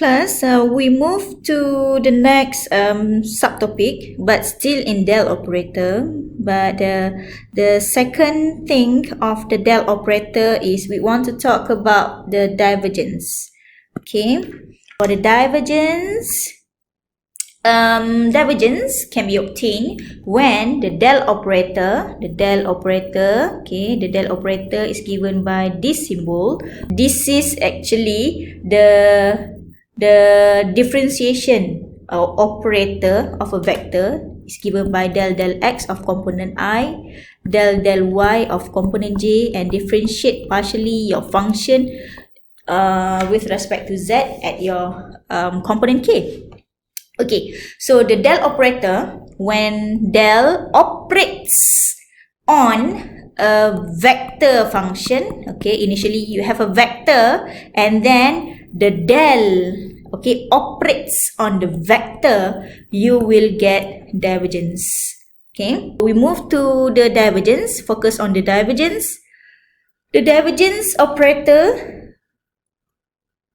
Class, we move to the next subtopic, but still in del operator. But the second thing of the del operator is we want to talk about the divergence. Okay, for the divergence can be obtained when the del operator, is given by this symbol. This is actually the differentiation or operator of a vector is given by del x of component I, del y of component j, and differentiate partially your function with respect to z at your component k. Okay, so the del operator, when del operates on a vector function, okay, initially you have a vector and then the del, okay, operates on the vector, you will get divergence. Okay, we move to the divergence, focus on the divergence. The divergence operator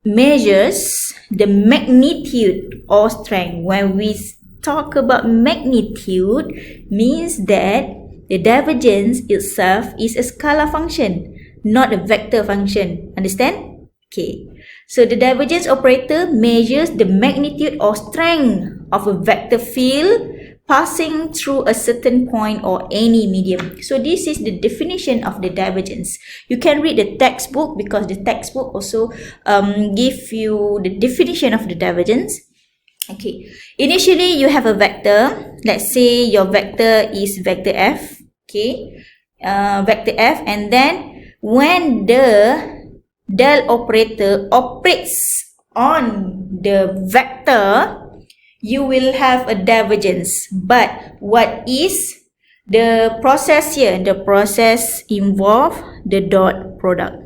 measures the magnitude or strength. When we talk about magnitude, means that the divergence itself is a scalar function, not a vector function. Understand? Okay. So the divergence operator measures the magnitude or strength of a vector field passing through a certain point or any medium. So this is the definition of the divergence. You can read the textbook because the textbook also give you the definition of the divergence. Okay, initially you have a vector. Let's say your vector is vector f. Okay, vector f, and then when the del operator operates on the vector, you will have a divergence. But what is the process here? The process involves the dot product.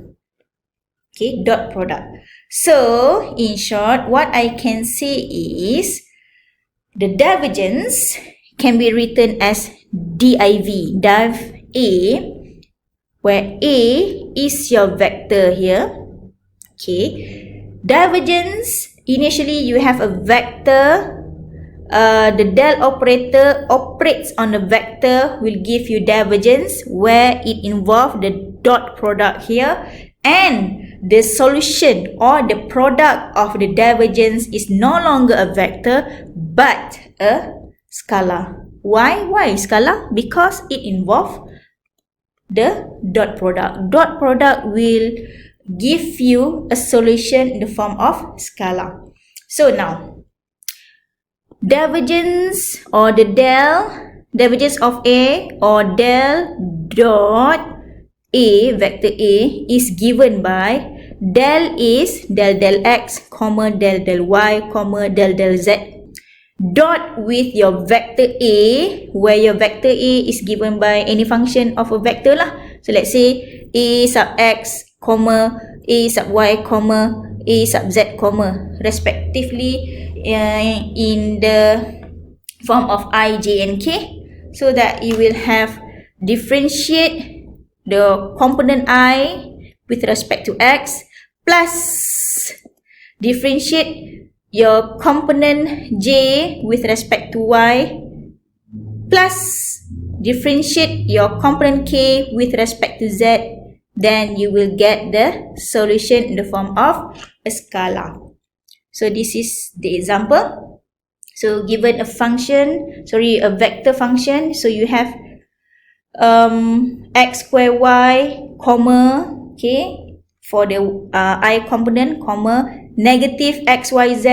Okay, dot product. So, in short, what I can say is the divergence can be written as div, div A, where A is your vector here. Okay, divergence, initially you have a vector. The del operator operates on the vector, will give you divergence where it involves the dot product here, and the solution or the product of the divergence is no longer a vector but a scalar. Why scalar? Because it involves the dot product. Dot product will give you a solution in the form of scalar. So now, divergence or the divergence of A or del dot A, vector A, is given by del is del x, comma del y, comma del z, dot with your vector A, where your vector A is given by any function of a vector lah. So let's say A sub x, comma A sub y, comma A sub z, comma, respectively in the form of I, j, and k, so that you will have differentiate the component I with respect to x plus differentiate your component j with respect to y plus differentiate your component k with respect to z. Then you will get the solution in the form of a scalar. So this is the example. So given a vector function, so you have x square y, comma, okay, for the I component, comma, negative xyz,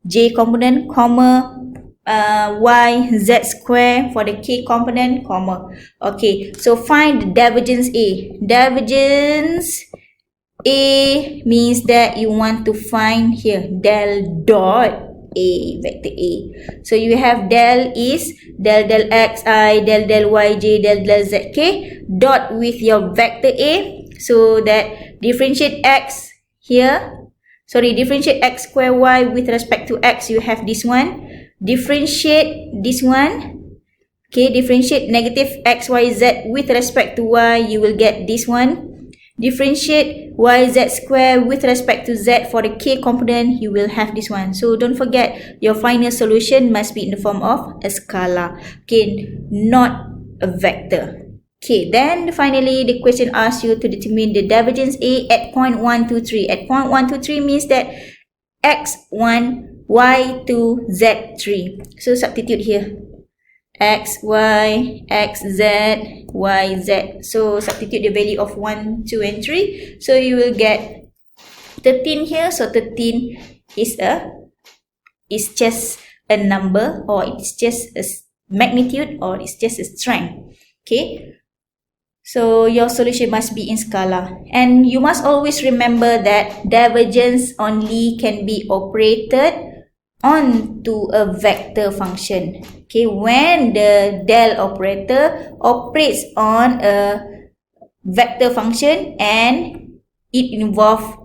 j component, comma, y, z square for the k component, comma. Okay, so find the divergence A. Divergence A means that you want to find here del dot A, vector A. So you have del is del x I, del y j, del z k, dot with your vector A, so that differentiate x here, differentiate x square y with respect to x, you have this one. Differentiate this one, okay, differentiate negative xyz with respect to y, you will get this one. differentiate yz square with respect to z for the k component, you will have this one. So don't forget, your final solution must be in the form of a scalar, okay, not a vector. Okay, then finally the question asks you to determine the divergence A at point 1, 2, 3. At point 1, 2, 3 means that x1, y2, z3. So substitute here. X, Y, X, Z, Y, Z. So substitute the value of 1, 2, and 3. So you will get 13 here. So 13 is just a number, or it's just a magnitude, or it's just a strength. Okay. So your solution must be in scalar. And you must always remember that divergence only can be operated onto a vector function. Okay, when the del operator operates on a vector function and it involves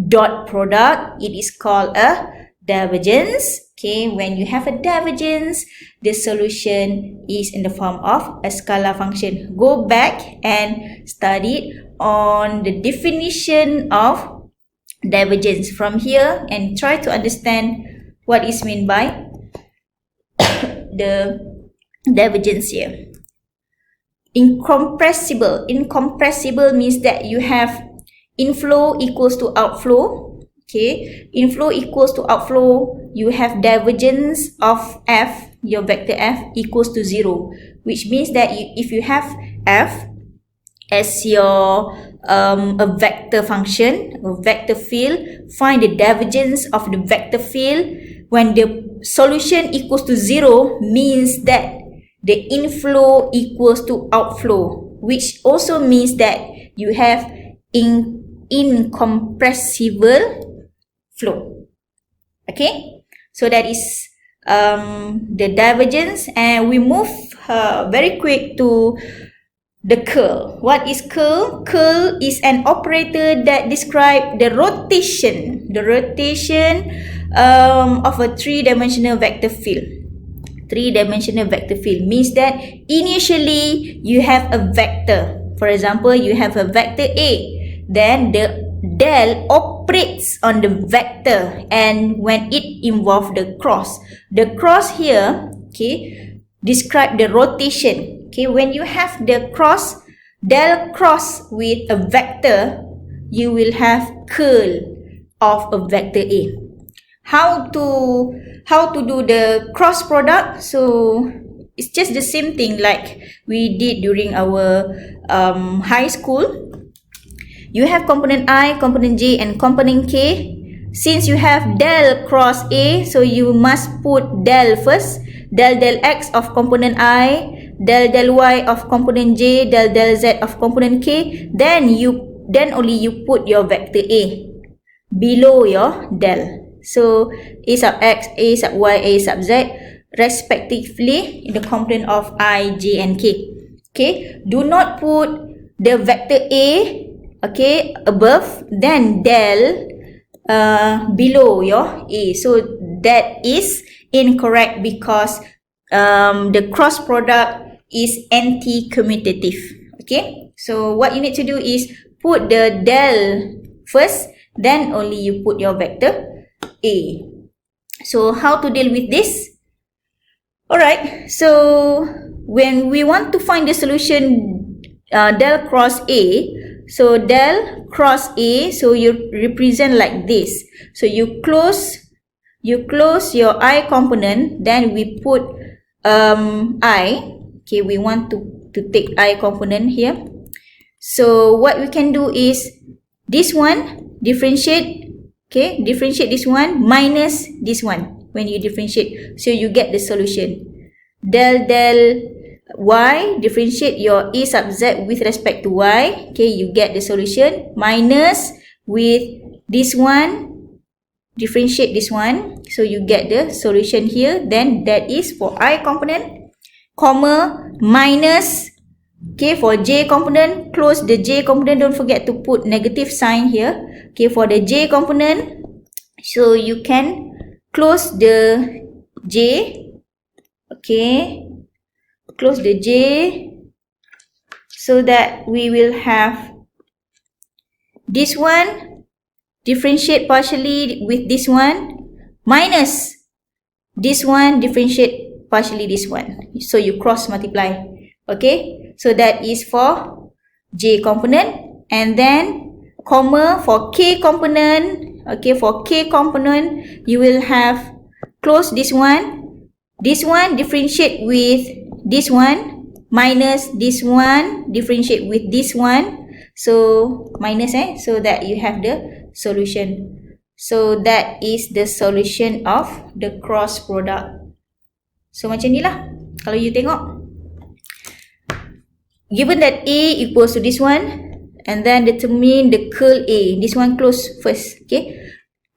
dot product, it is called a divergence. Okay, when you have a divergence, the solution is in the form of a scalar function. Go back and study on the definition of divergence from here and try to understand what is meant by the divergence here. Incompressible. Incompressible means that you have inflow equals to outflow. Okay, inflow equals to outflow, you have divergence of f, your vector f, equals to 0, which means that if you have f as your a vector function, a vector field, find the divergence of the vector field when the solution equals to 0, means that the inflow equals to outflow, which also means that you have incompressible flow. Okay, so that is the divergence, and we move very quick to the curl. What is curl? Curl is an operator that describes the rotation of a three-dimensional vector field. Three-dimensional vector field means that initially you have a vector. For example, you have a vector A, then the del operates on the vector, and when it involves the cross here, okay, describe the rotation. Okay, when you have the cross, del cross with a vector, you will have curl of a vector A. How to do the cross product? So it's just the same thing like we did during our high school. You have component I, component J, and component K. Since you have del cross A, so you must put del first, del x of component I, del y of component J, del z of component K. Then only you put your vector A below your del. So A sub x, A sub y, A sub z, respectively in the component of I, J, and K. Okay, do not put the vector A, okay, above, then del below your A. So that is incorrect because the cross product is anti-commutative. Okay, so what you need to do is put the del first, then only you put your vector A. So how to deal with this? Alright, so when we want to find the solution del cross A, so del cross A, so you represent like this. So you close your I component, then we put I. Okay, we want to take I component here. So what we can do is this one differentiate. Okay, differentiate this one minus this one when you differentiate. So you get the solution. Del y, differentiate your A sub z with respect to y. Okay, you get the solution. Minus with this one, differentiate this one. So you get the solution here. Then that is for I component, comma, minus. Okay, for j component, close the j component. Don't forget to put negative sign here. Okay, for the j component, so you can close the j. Okay, close the j so that we will have this one differentiate partially with this one, minus this one differentiate partially this one. So you cross multiply. Okay, so that is for J component, and then comma for K component. Okay, for K component you will have close this one differentiate with this one, minus this one differentiate with this one, so minus so that you have the solution. So that is the solution of the cross product. So macam ni lah kalau you tengok, given that A equals to this one, and then determine the curl A. This one close first. Okay,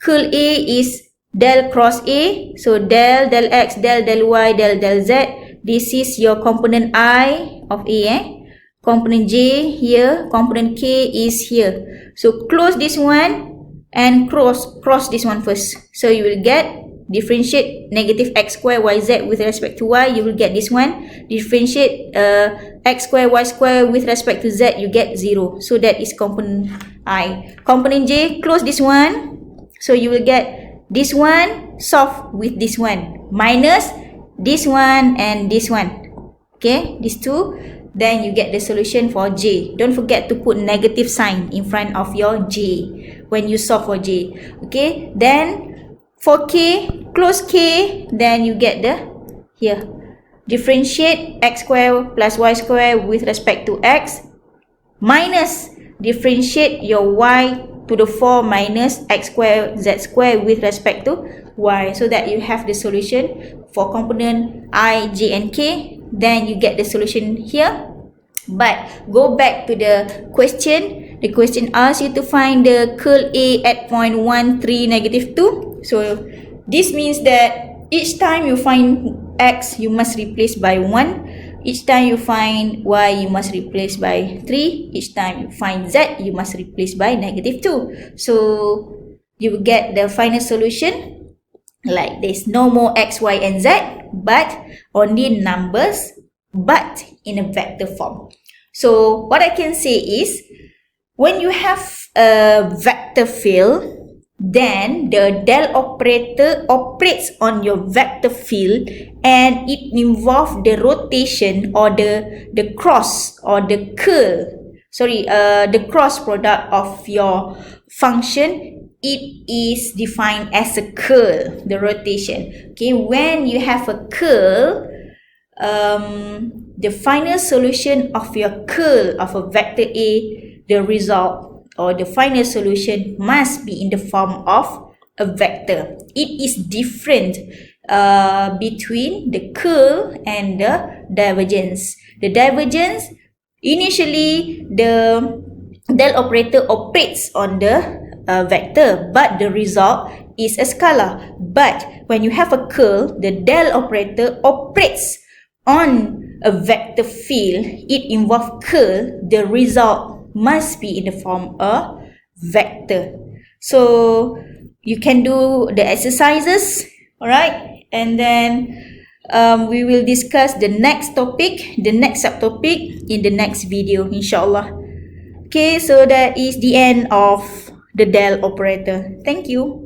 curl A is del cross A, so del X, del Y, del Z. This is your component I of A. Component J here, component K is here. So close this one and cross this one first. So you will get differentiate negative x square yz with respect to y, you will get this one. Differentiate x square y square with respect to z, you get 0. So that is component I. Component J, close this one. So you will get this one solve with this one, minus this one and this one. Okay, these two. Then you get the solution for J. Don't forget to put negative sign in front of your J when you solve for J. Okay, then for K, close K, then you get the here. Differentiate x square plus y square with respect to x, minus differentiate your y to the 4 minus x square z square with respect to y, so that you have the solution for component I, J and K. Then you get the solution here. But go back to the question. The question asks you to find the curl A at point 1, 3, negative 2. So this means that each time you find x, you must replace by 1. Each time you find y, you must replace by 3. Each time you find z, you must replace by negative 2. So you will get the final solution like this. No more x, y and z, but only numbers, but in a vector form. So what I can say is, when you have a vector field, then the del operator operates on your vector field, and it involves the rotation or the cross or the curl, the cross product of your function. It is defined as a curl, the rotation. Okay, when you have a curl, the final solution of your curl of a vector A, the result or the final solution must be in the form of a vector. It is different between the curl and the divergence. The divergence, initially the del operator operates on the vector, but the result is a scalar. But when you have a curl, the del operator operates on a vector field. It involves curl. The result must be in the form of vector. So you can do the exercises, alright, and then we will discuss the next topic, the next subtopic in the next video, inshallah. Okay, so that is the end of the del operator. Thank you.